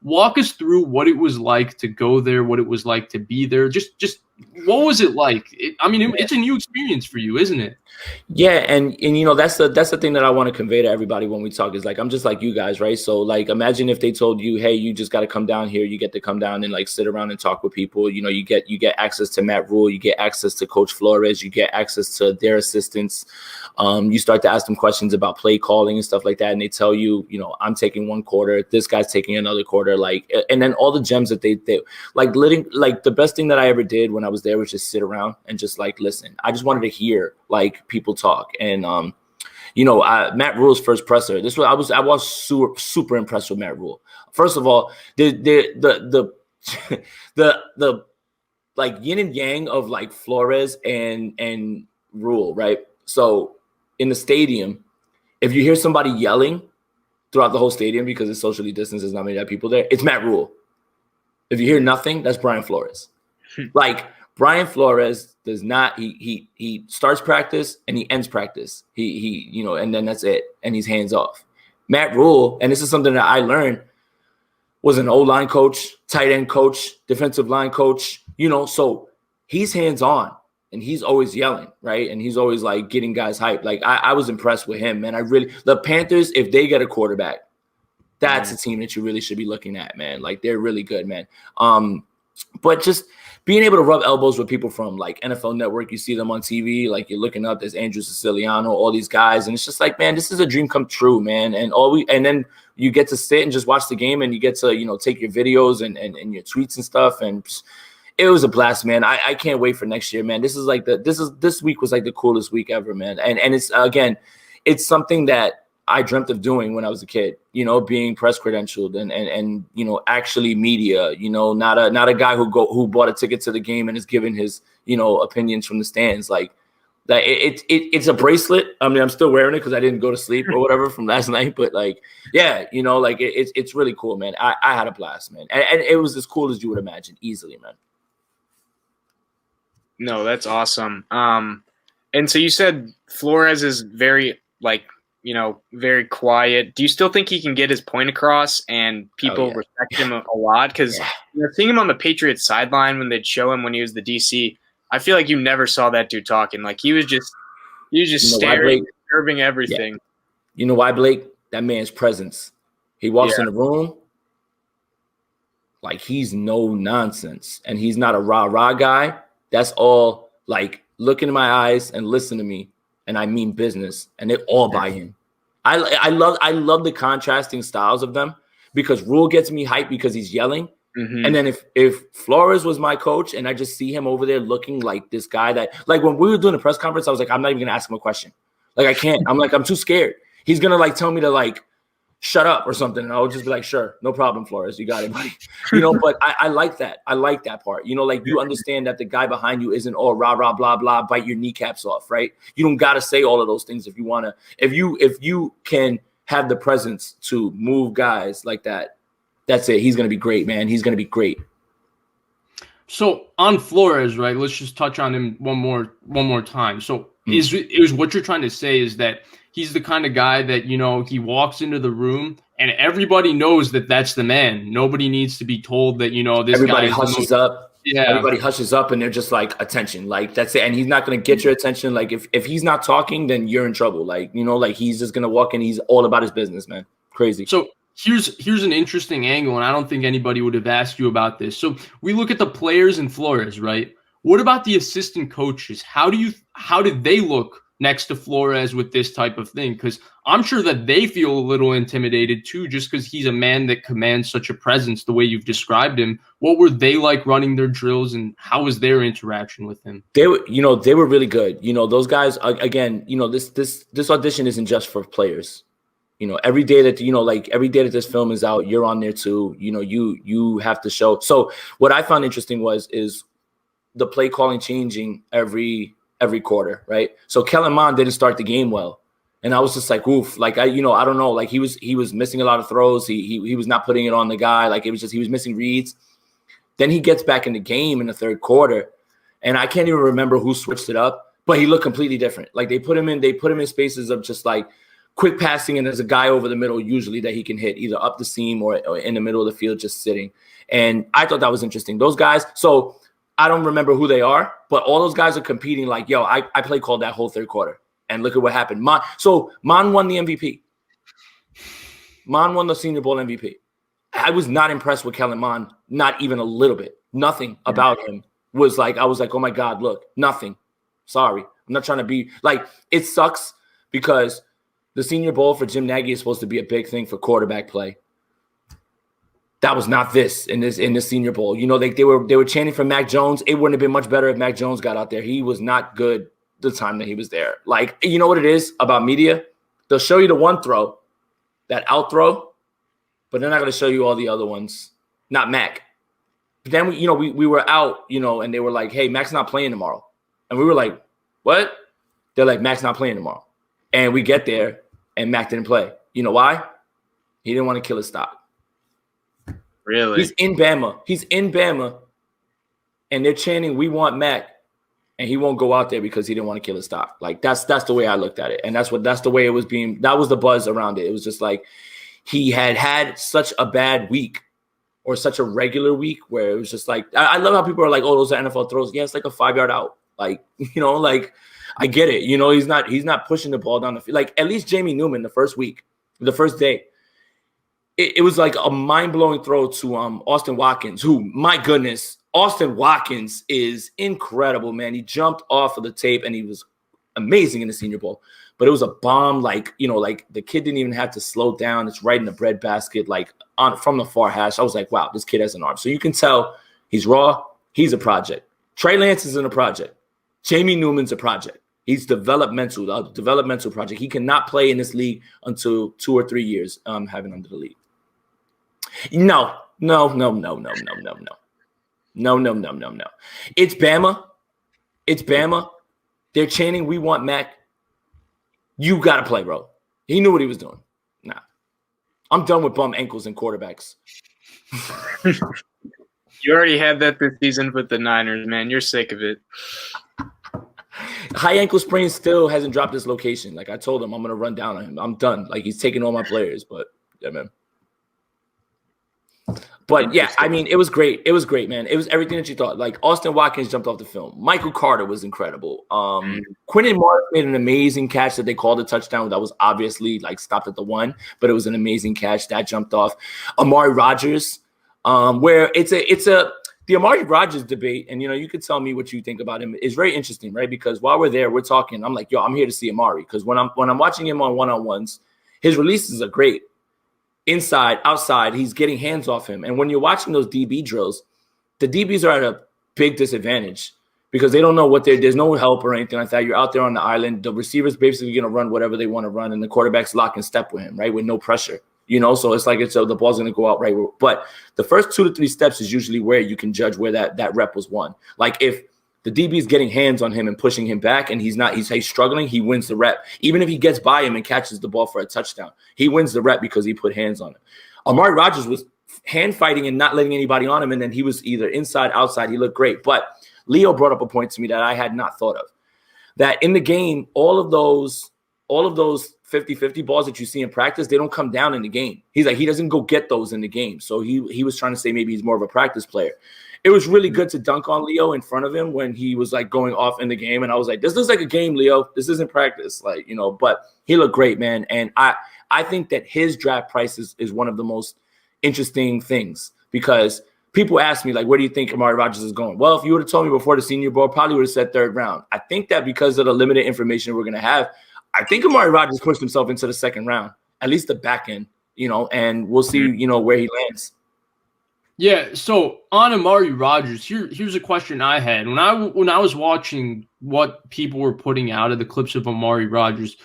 walk us through what it was like to go there, what it was like to be there. Just what was it like? It's a new experience for you, isn't it? Yeah, and that's the thing that I want to convey to everybody when we talk is like I'm just like you guys, right? So like imagine if they told you, hey, you just got to come down here, you get to come down and like sit around and talk with people. You get access to Matt Rule, you get access to Coach Flores, you get access to their assistants. You start to ask them questions about play calling and stuff like that, and they tell you, I'm taking one quarter, this guy's taking another quarter, like, and then all the gems that they like the best thing that I ever did when I was there was just sit around and just like listen. I just wanted to hear like people talk. And Matt Rule's first presser, I was super impressed with Matt Rule. First of all, the like yin and yang of like Flores and Rule, right? So in the stadium, if you hear somebody yelling throughout the whole stadium because it's socially distanced, there's not many people there, it's Matt Rule. If you hear nothing, that's Brian Flores. Like Brian Flores does not, he starts practice and he ends practice. He and then that's it. And he's hands off. Matt Rule, and this is something that I learned, was an O-line coach, tight end coach, defensive line coach, so he's hands on and he's always yelling, right? And he's always like getting guys hyped. Like I was impressed with him, man. The Panthers, if they get a quarterback, that's a team that you really should be looking at, man. Like they're really good, man. But just being able to rub elbows with people from like NFL Network, you see them on TV, like you're looking up, there's Andrew Siciliano, all these guys, and it's just like, man, this is a dream come true, man. And then you get to sit and just watch the game, and you get to take your videos and your tweets and stuff, and it was a blast, man. I can't wait for next year, man. This week was like the coolest week ever, man. And it's something that I dreamt of doing when I was a kid, being press credentialed and actually media, not a guy who bought a ticket to the game and is giving his, opinions from the stands. Like that it's a bracelet. I mean, I'm still wearing it because I didn't go to sleep or whatever from last night, but like, yeah, like it's really cool, man. I had a blast, man. And it was as cool as you would imagine, easily, man. No, that's awesome. And so you said Flores is very very quiet. Do you still think he can get his point across and people respect him a lot? Because seeing him on the Patriots sideline when they'd show him when he was the DC, I feel like you never saw that dude talking. Like he was just staring, observing everything. Yeah. You know why, Blake? That man's presence. He walks in the room like he's no nonsense, and he's not a rah-rah guy. That's all like look into my eyes and listen to me. And I mean business, and they all buy in. I love the contrasting styles of them because Rule gets me hyped because he's yelling. Mm-hmm. And then if Flores was my coach and I just see him over there looking like this guy that, like when we were doing a press conference, I was like, I'm not even gonna ask him a question. Like I can't. I'm too scared. He's gonna like tell me to like shut up or something, and I'll just be like, sure, no problem, Flores, you got it, buddy. But I like that. I like that part. Like you understand that the guy behind you isn't all rah rah blah blah, bite your kneecaps off, right? You don't got to say all of those things if you want to. If you can have the presence to move guys like that, that's it. He's gonna be great, man. He's gonna be great. So on Flores, right? Let's just touch on him one more time. So is what you're trying to say is that he's the kind of guy that, he walks into the room and everybody knows that that's the man. Nobody needs to be told that, this everybody guy hushes up. Yeah. Everybody hushes up and they're just like, attention. Like, that's it. And he's not going to get your attention. Like, if he's not talking, then you're in trouble. Like, like he's just going to walk in. He's all about his business, man. Crazy. So here's an interesting angle, and I don't think anybody would have asked you about this. So we look at the players in Flores, right? What about the assistant coaches? How did they look next to Flores with this type of thing? Because I'm sure that they feel a little intimidated too, just because he's a man that commands such a presence the way you've described him. What were they like running their drills, and how was their interaction with him? They were really good. Those guys, again, this audition isn't just for players. Every day that this film is out, you're on there too. You have to show. So what I found interesting is the play calling changing every quarter, right? So Kellen Mond didn't start the game well, and I was just like, oof, like I don't know, like he was missing a lot of throws. He was not putting it on the guy. Like it was just he was missing reads. Then he gets back in the game in the third quarter, and I can't even remember who switched it up, but he looked completely different. Like they put him in spaces of just like quick passing, and there's a guy over the middle usually that he can hit either up the seam or in the middle of the field just sitting. And I thought that was interesting. Those guys, so I don't remember who they are, but all those guys are competing like, yo, I play called that whole third quarter. And look at what happened. Mon won the MVP. Mon won the Senior Bowl MVP. I was not impressed with Kellen Mond, not even a little bit. Nothing about him was like, I was like, oh my God, look, nothing. Sorry. I'm not trying to be like, it sucks because the Senior Bowl for Jim Nagy is supposed to be a big thing for quarterback play. That was not this in this Senior Bowl. You know, they were chanting for Mac Jones. It wouldn't have been much better if Mac Jones got out there. He was not good the time that he was there. Like, you know what it is about media? They'll show you the one throw, that out throw, but they're not going to show you all the other ones. Not Mac. But then we were out, and they were like, "Hey, Mac's not playing tomorrow," and we were like, "What?" They're like, "Mac's not playing tomorrow," and we get there, and Mac didn't play. You know why? He didn't want to kill his stock. Really? He's in Bama, and they're chanting, "We want Mac," and he won't go out there because he didn't want to kill his stock. Like that's the way I looked at it, and that's the way it was being. That was the buzz around it. It was just like he had such a bad week, or such a regular week, where it was just like I love how people are like, "Oh, those are NFL throws." Yeah, it's like a 5-yard out. Like like I get it. He's not pushing the ball down the field. Like at least Jamie Newman the first day. It was like a mind-blowing throw to Austin Watkins, who, my goodness, Austin Watkins is incredible, man. He jumped off of the tape, and he was amazing in the Senior Bowl. But it was a bomb, like the kid didn't even have to slow down. It's right in the breadbasket, like from the far hash. I was like, wow, this kid has an arm. So you can tell he's raw. He's a project. Trey Lance isn't a project. Jamie Newman's a project. He's developmental, a developmental project. He cannot play in this league until 2 or 3 years having under the league. No. It's Bama. They're chanting, "We want Mac." You got to play, bro. He knew what he was doing. Nah. I'm done with bum ankles and quarterbacks. You already had that this season with the Niners, man. You're sick of it. High ankle sprain still hasn't dropped his location. Like I told him, I'm going to run down on him. I'm done. Like he's taking all my players, but yeah, man. But yeah, I mean, it was great. It was great, man. It was everything that you thought. Like Austin Watkins jumped off the film. Michael Carter was incredible. Quentin Morris made an amazing catch that they called a touchdown. That was obviously like stopped at the 1, but it was an amazing catch that jumped off. Amari Rodgers, where it's the Amari Rodgers debate, and you could tell me what you think about him, is very interesting, right? Because while we're there, we're talking. I'm like, yo, I'm here to see Amari because when I'm watching him on one-on-ones, his releases are great. Inside, outside, he's getting hands off him. And when you're watching those DB drills, the DBs are at a big disadvantage because they don't know there's no help or anything like that. You're out there on the island. The receiver's basically going to run whatever they want to run, and the quarterback's lock and step with him, right, with no pressure. So it's like the ball's going to go out right. But the first 2 to 3 steps is usually where you can judge where that rep was won. Like if the DB is getting hands on him and pushing him back, and he's struggling, he wins the rep. Even if he gets by him and catches the ball for a touchdown, he wins the rep because he put hands on him. Amari Rodgers was hand fighting and not letting anybody on him, and then he was either inside, outside. He looked great. But Leo brought up a point to me that I had not thought of. That in the game, all of those 50-50 balls that you see in practice, they don't come down in the game. He's like, he doesn't go get those in the game. So he was trying to say maybe he's more of a practice player. It was really good to dunk on Leo in front of him when he was like going off in the game. And I was like, this looks like a game, Leo. This isn't practice. But he looked great, man. And I think that his draft price is one of the most interesting things because people ask me, like, where do you think Amari Rodgers is going? Well, if you would have told me before the Senior Bowl, probably would have said 3rd round. I think that because of the limited information we're going to have, I think Amari Rodgers pushed himself into the 2nd round, at least the back end, and we'll see, where he lands. Yeah, so on Amari Rodgers, here's a question I had. When I was watching what people were putting out of the clips of Amari Rodgers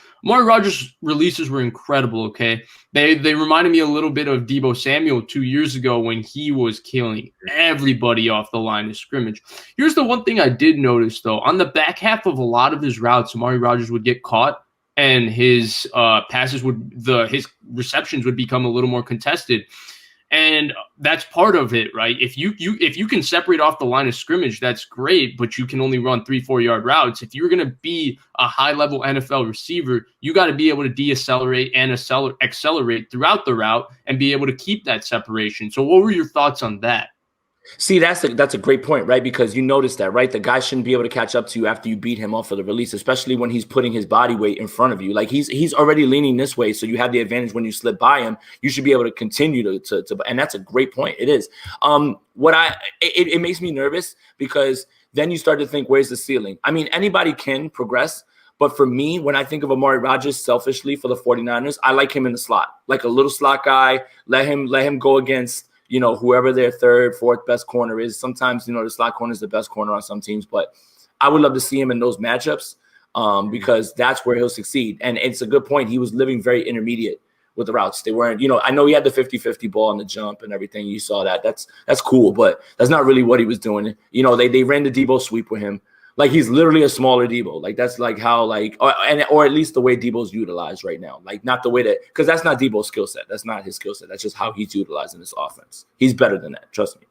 releases were incredible, okay? They reminded me a little bit of Deebo Samuel 2 years ago when he was killing everybody off the line of scrimmage. Here's the one thing I did notice, though. On the back half of a lot of his routes, Amari Rodgers would get caught, and his his receptions would become a little more contested. And that's part of it, right? If you can separate off the line of scrimmage, that's great, but you can only run 3-4 yard routes. If you're going to be a high level NFL receiver, you got to be able to deaccelerate and accelerate throughout the route and be able to keep that separation. So what were your thoughts on that? See, that's a great point, right? Because you notice that, right? The guy shouldn't be able to catch up to you after you beat him off of the release, especially when he's putting his body weight in front of you. Like he's already leaning this way, so you have the advantage when you slip by him. You should be able to continue to and that's a great point. It is. It makes me nervous because then you start to think, where's the ceiling? I mean, anybody can progress. But for me, when I think of Amari Rodgers selfishly for the 49ers, I like him in the slot, like a little slot guy. Let him go against, you know, whoever their third, fourth best corner is. Sometimes, you know, the slot corner is the best corner on some teams, but I would love to see him in those matchups because that's where he'll succeed. And it's a good point. He was living very intermediate with the routes. They weren't, you know, I know he had the 50-50 ball on the jump and everything. You saw that. That's cool, but that's not really what he was doing. You know, they ran the Debo sweep with him. Like he's literally a smaller Debo. Like that's like how or at least the way Debo's utilized right now. Like not the way that, because that's not Debo's skill set. That's not his skill set. That's just how he's utilized in this offense. He's better than that. Trust me.